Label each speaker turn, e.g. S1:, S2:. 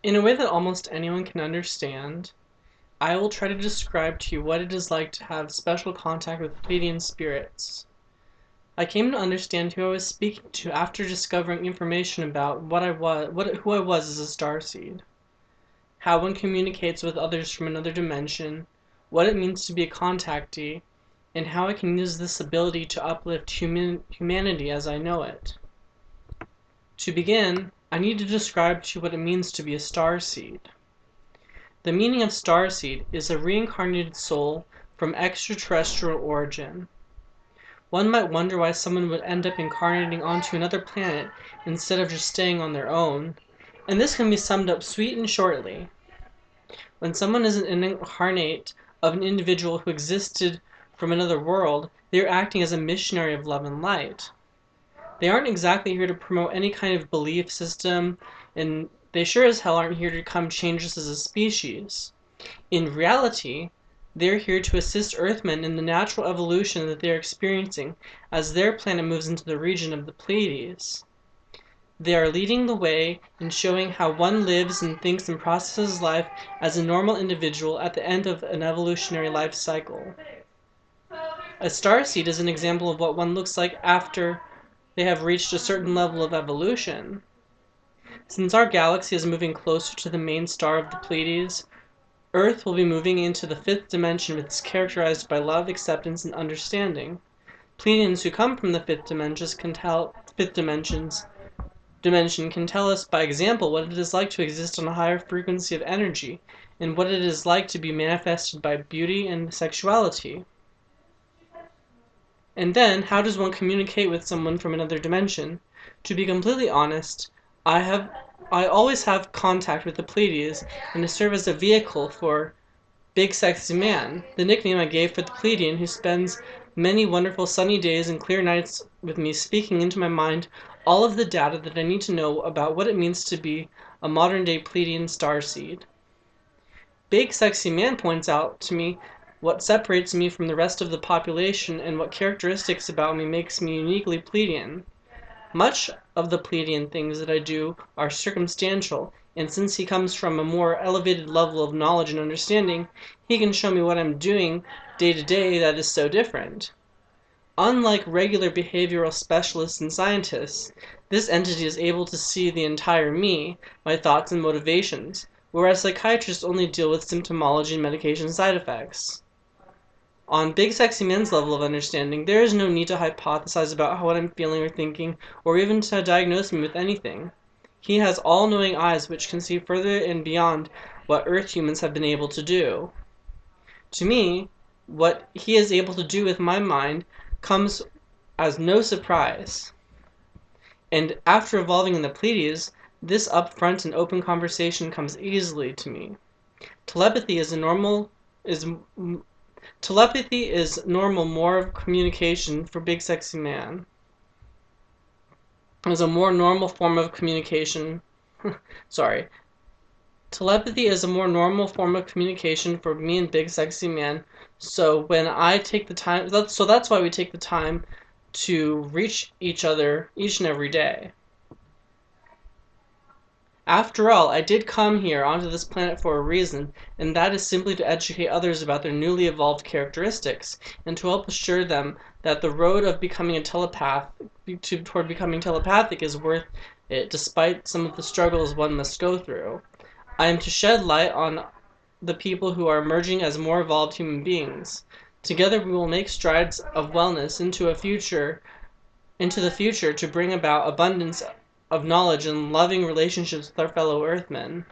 S1: In a way that almost anyone can understand, I will try to describe to you what it is like to have special contact with Pleiadian spirits. I came to understand who I was speaking to after discovering information about who I was as a starseed, how one communicates with others from another dimension, what it means to be a contactee, and how I can use this ability to uplift humanity as I know it. To begin, I need to describe to you what it means to be a starseed. The meaning of starseed is a reincarnated soul from extraterrestrial origin. One might wonder why someone would end up incarnating onto another planet instead of just staying on their own, and this can be summed up sweet and shortly. When someone is an incarnate of an individual who existed from another world, they are acting as a missionary of love and light. They aren't exactly here to promote any kind of belief system, and they sure as hell aren't here to come change us as a species. In reality, they're here to assist Earthmen in the natural evolution that they're experiencing as their planet moves into the region of the Pleiades. They are leading the way in showing how one lives and thinks and processes life as a normal individual at the end of an evolutionary life cycle. A starseed is an example of what one looks like after they have reached a certain level of evolution. Since our galaxy is moving closer to the main star of the Pleiades, Earth will be moving into the fifth dimension, which is characterized by love, acceptance, and understanding. Pleiadians who come from the fifth dimension can tell us by example what it is like to exist on a higher frequency of energy, and what it is like to be manifested by beauty and sexuality. And then, how does one communicate with someone from another dimension? To be completely honest, I always have contact with the Pleiades, and to serve as a vehicle for Big Sexy Man, the nickname I gave for the Pleiadian who spends many wonderful sunny days and clear nights with me speaking into my mind all of the data that I need to know about what it means to be a modern-day Pleiadian starseed. Big Sexy Man points out to me what separates me from the rest of the population and what characteristics about me makes me uniquely Pleiadian. Much of the Pleiadian things that I do are circumstantial, and since he comes from a more elevated level of knowledge and understanding, he can show me what I'm doing day to day that is so different. Unlike regular behavioral specialists and scientists, this entity is able to see the entire me, my thoughts and motivations, whereas psychiatrists only deal with symptomology and medication side effects. On Big Sexy Man's level of understanding, there is no need to hypothesize about what I'm feeling or thinking, or even to diagnose me with anything. He has all-knowing eyes which can see further and beyond what Earth humans have been able to do. To me, what he is able to do with my mind comes as no surprise. And after evolving in the Pleiades, this upfront and open conversation comes easily to me. Telepathy is normal more of communication for Big Sexy Man. Is a more normal form of communication. Sorry. Telepathy is a more normal form of communication for me and Big Sexy Man. So when I take the time, that's why we take the time to reach each other each and every day. After all, I did come here onto this planet for a reason, and that is simply to educate others about their newly evolved characteristics, and to help assure them that the road of becoming a telepath toward becoming telepathic is worth it, despite some of the struggles one must go through. I am to shed light on the people who are emerging as more evolved human beings. Together we will make strides of wellness into the future to bring about abundance of knowledge and loving relationships with our fellow Earthmen.